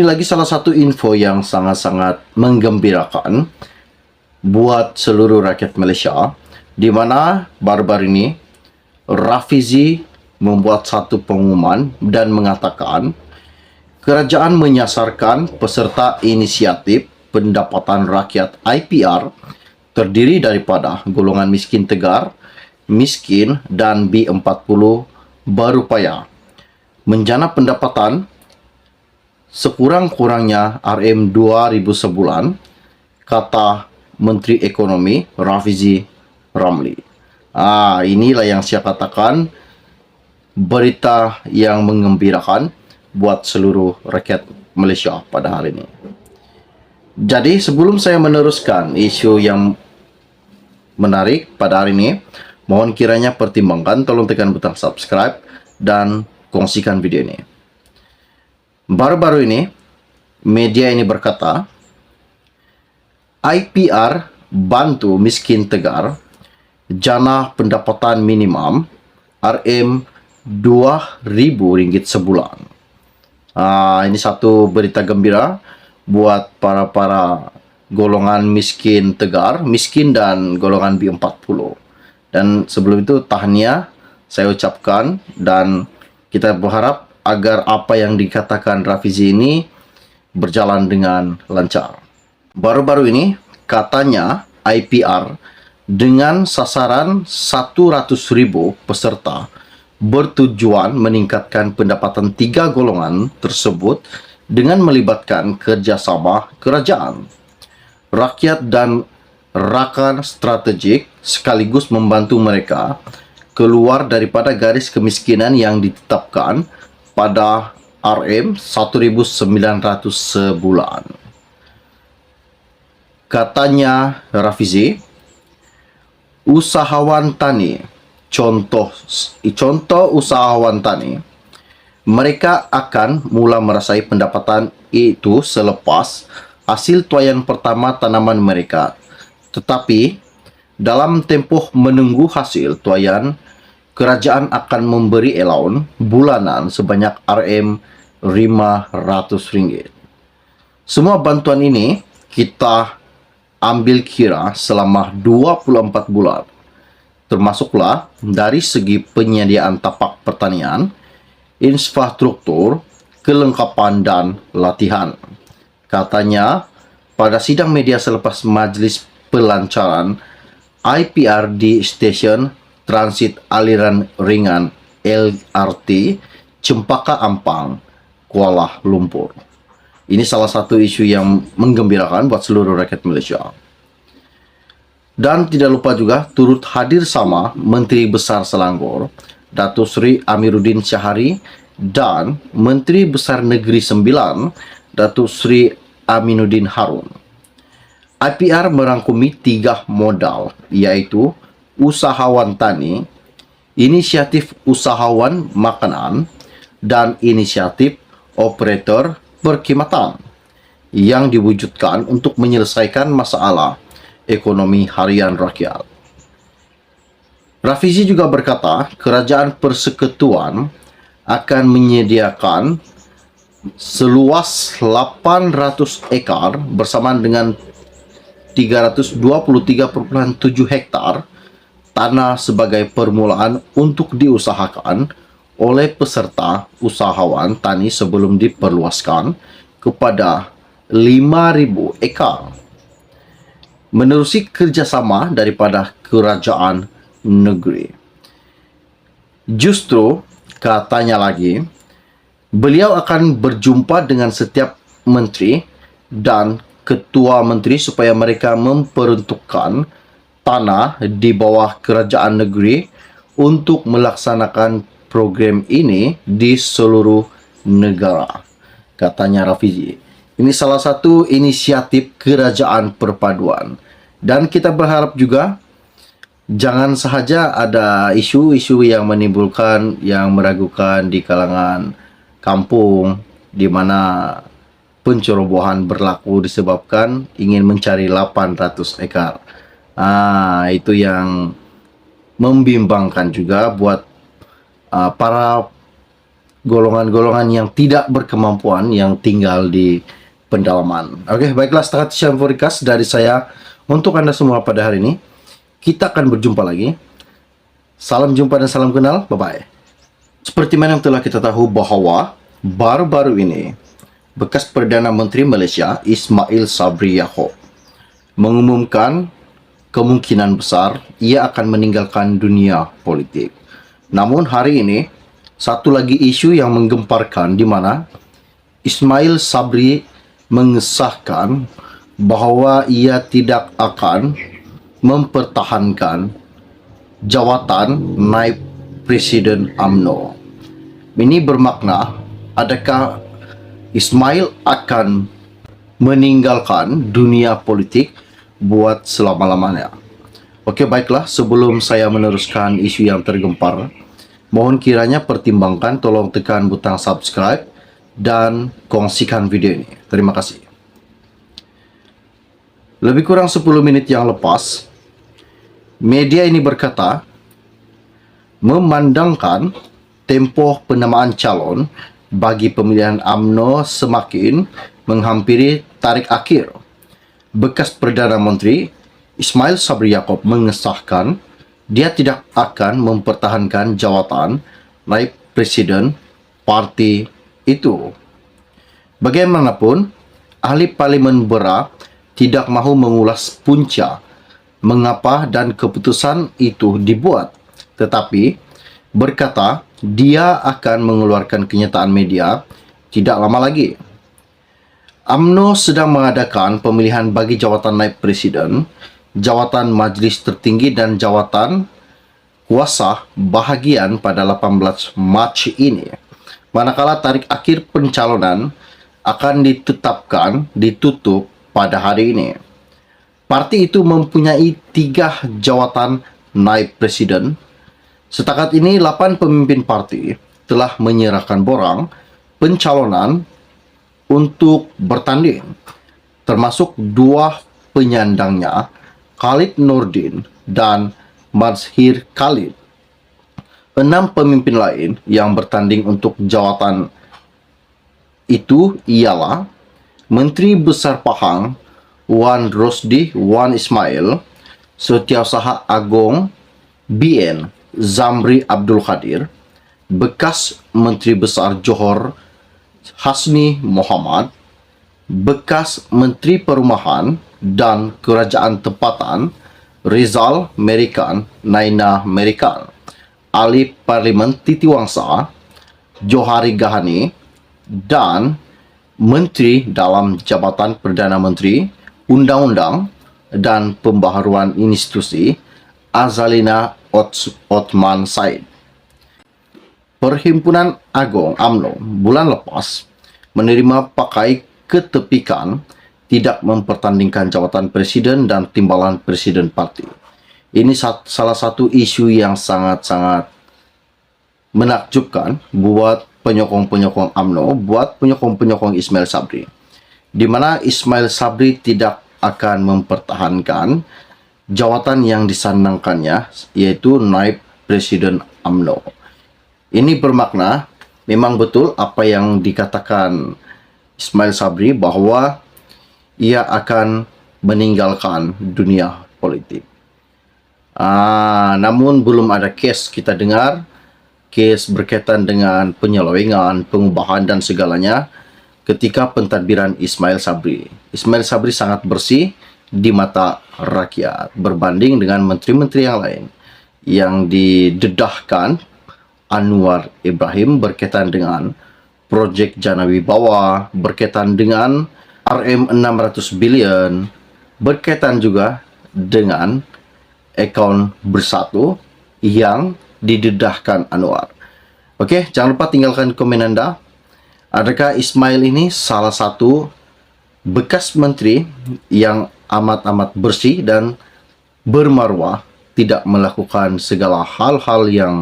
lagi salah satu info yang sangat-sangat menggembirakan buat seluruh rakyat Malaysia, di mana baru-baru ini Rafizi membuat satu pengumuman dan mengatakan kerajaan menyasarkan peserta inisiatif pendapatan rakyat IPR terdiri daripada golongan miskin tegar, miskin dan B40 berupaya menjana pendapatan sekurang-kurangnya RM2,000 sebulan, kata Menteri Ekonomi Rafizi Ramli. Inilah yang saya katakan berita yang menggembirakan buat seluruh rakyat Malaysia pada hari ini. Jadi sebelum saya meneruskan isu yang menarik pada hari ini, mohon kiranya pertimbangkan, tolong tekan butang subscribe dan kongsikan video ini. Baru-baru ini, media ini berkata, IPR bantu miskin tegar, jana pendapatan minimum RM2,000 sebulan. Ini satu berita gembira buat para golongan miskin tegar, miskin dan golongan B40. Dan sebelum itu, tahniah saya ucapkan dan kita berharap agar apa yang dikatakan Rafizi ini berjalan dengan lancar. Baru-baru ini, katanya IPR dengan sasaran 100,000 peserta bertujuan meningkatkan pendapatan 3 golongan tersebut dengan melibatkan kerjasama kerajaan, rakyat dan rakan strategik sekaligus membantu mereka keluar daripada garis kemiskinan yang ditetapkan pada RM1,900 sebulan. Katanya Rafizi, usahawan tani, contoh usahawan tani, mereka akan mula merasai pendapatan itu selepas hasil tuaian pertama tanaman mereka. Tetapi dalam tempoh menunggu hasil tuaian, kerajaan akan memberi allowance bulanan sebanyak RM500. Semua bantuan ini kita ambil kira selama 24 bulan, termasuklah dari segi penyediaan tapak pertanian, infrastruktur, kelengkapan dan latihan. Katanya pada sidang media selepas majlis pelancaran IPR di stesen transit aliran ringan LRT Cempaka Ampang, Kuala Lumpur. Ini salah satu isu yang menggembirakan buat seluruh rakyat Malaysia. Dan tidak lupa juga turut hadir sama Menteri Besar Selangor, Datuk Seri Amiruddin Syahari, dan Menteri Besar Negeri Sembilan, Datuk Seri Aminuddin Harun. IPR merangkumi 3 modal, iaitu usahawan tani, inisiatif usahawan makanan, dan inisiatif operator perkhidmatan yang diwujudkan untuk menyelesaikan masalah ekonomi harian rakyat. Rafizi juga berkata, kerajaan persekutuan akan menyediakan seluas 800 ekar bersamaan dengan 323.7 hektar tanah sebagai permulaan untuk diusahakan oleh peserta usahawan tani sebelum diperluaskan kepada 5,000 ekar menerusi kerjasama daripada kerajaan negeri. Justru, katanya lagi, beliau akan berjumpa dengan setiap menteri dan ketua menteri supaya mereka memperuntukkan tanah di bawah kerajaan negeri untuk melaksanakan program ini di seluruh negara, katanya Rafizi. Ini salah satu inisiatif kerajaan perpaduan. Dan kita berharap juga jangan sahaja ada isu-isu yang menimbulkan, yang meragukan di kalangan kampung, di mana pencerobohan berlaku disebabkan ingin mencari 800 ekar. Itu yang membimbangkan juga buat para golongan-golongan yang tidak berkemampuan yang tinggal di pendalaman. Oke, baiklah, setakat Syam Forecast dari saya untuk Anda semua pada hari ini. Kita akan berjumpa lagi. Salam jumpa dan salam kenal. Bye-bye. Seperti mana yang telah kita tahu bahwa baru-baru ini bekas Perdana Menteri Malaysia Ismail Sabri Yaakob mengumumkan kemungkinan besar ia akan meninggalkan dunia politik. Namun hari ini satu lagi isu yang menggemparkan di mana Ismail Sabri mengesahkan bahwa ia tidak akan mempertahankan jawatan naib Presiden UMNO. Ini bermakna adakah Ismail akan meninggalkan dunia politik buat selama-lamanya. Oke, baiklah, sebelum saya meneruskan isu yang tergempar, mohon kiranya pertimbangkan tolong tekan butang subscribe dan kongsikan video ini. Terima kasih. Lebih kurang 10 menit yang lepas, media ini berkata, memandangkan tempoh penamaan calon bagi pemilihan UMNO semakin menghampiri tarik akhir. Bekas Perdana Menteri Ismail Sabri Yaakob mengesahkan dia tidak akan mempertahankan jawatan naib presiden parti itu. Bagaimanapun, ahli Parlimen Berak tidak mahu mengulas punca mengapa dan keputusan itu dibuat, tetapi berkata dia akan mengeluarkan kenyataan media tidak lama lagi. UMNO sedang mengadakan pemilihan bagi jawatan naib presiden, jawatan majlis tertinggi dan jawatan kuasa bahagian pada 18 Mac ini. Manakala tarikh akhir pencalonan akan ditutup pada hari ini. Parti itu mempunyai 3 jawatan naib presiden. Setakat ini 8 pemimpin parti telah menyerahkan borang pencalonan untuk bertanding, termasuk 2 penyandangnya, Khalid Nordin dan Mazhir Khalid. 6 pemimpin lain yang bertanding untuk jawatan itu ialah Menteri Besar Pahang Wan Rosdi Wan Ismail, Setiausaha Agong BN Zamri Abdul Khadir, bekas Menteri Besar Johor Hasni Mohamad, bekas Menteri Perumahan dan Kerajaan Tempatan Rizal Merican Naina Merican, ahli Parlimen Titi Wangsa Johari Gahani, dan Menteri dalam Jabatan Perdana Menteri, Undang-Undang dan Pembaharuan Institusi Azalina Othman Said. Perhimpunan Agong UMNO bulan lepas menerima pakai ketepikan tidak mempertandingkan jawatan presiden dan timbalan presiden parti. Ini salah satu isu yang sangat-sangat menakjubkan buat penyokong-penyokong UMNO, buat penyokong-penyokong Ismail Sabri, di mana Ismail Sabri tidak akan mempertahankan jawatan yang disandangkannya, yaitu naib presiden UMNO. Ini bermakna memang betul apa yang dikatakan Ismail Sabri bahwa ia akan meninggalkan dunia politik. Namun belum ada kes kita dengar, kes berkaitan dengan penyelewengan, pengubahan dan segalanya ketika pentadbiran Ismail Sabri. Ismail Sabri sangat bersih di mata rakyat berbanding dengan menteri-menteri yang lain yang didedahkan Anwar Ibrahim berkaitan dengan projek Jana Wibawa, berkaitan dengan RM600 bilion, berkaitan juga dengan akaun bersatu yang didedahkan Anwar. Oke, jangan lupa tinggalkan komen Anda. Adakah Ismail ini salah satu bekas menteri yang amat-amat bersih dan bermarwah, tidak melakukan segala hal-hal yang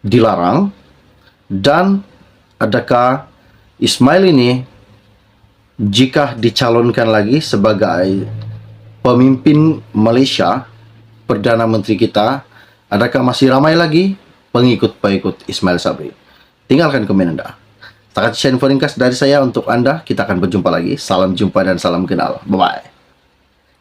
dilarang? Dan adakah Ismail ini jika dicalonkan lagi sebagai pemimpin Malaysia, Perdana Menteri kita, adakah masih ramai lagi pengikut-pengikut Ismail Sabri? Tinggalkan komen Anda. Setakat info ringkas dari saya untuk Anda. Kita akan berjumpa lagi. Salam jumpa dan salam kenal. Bye-bye.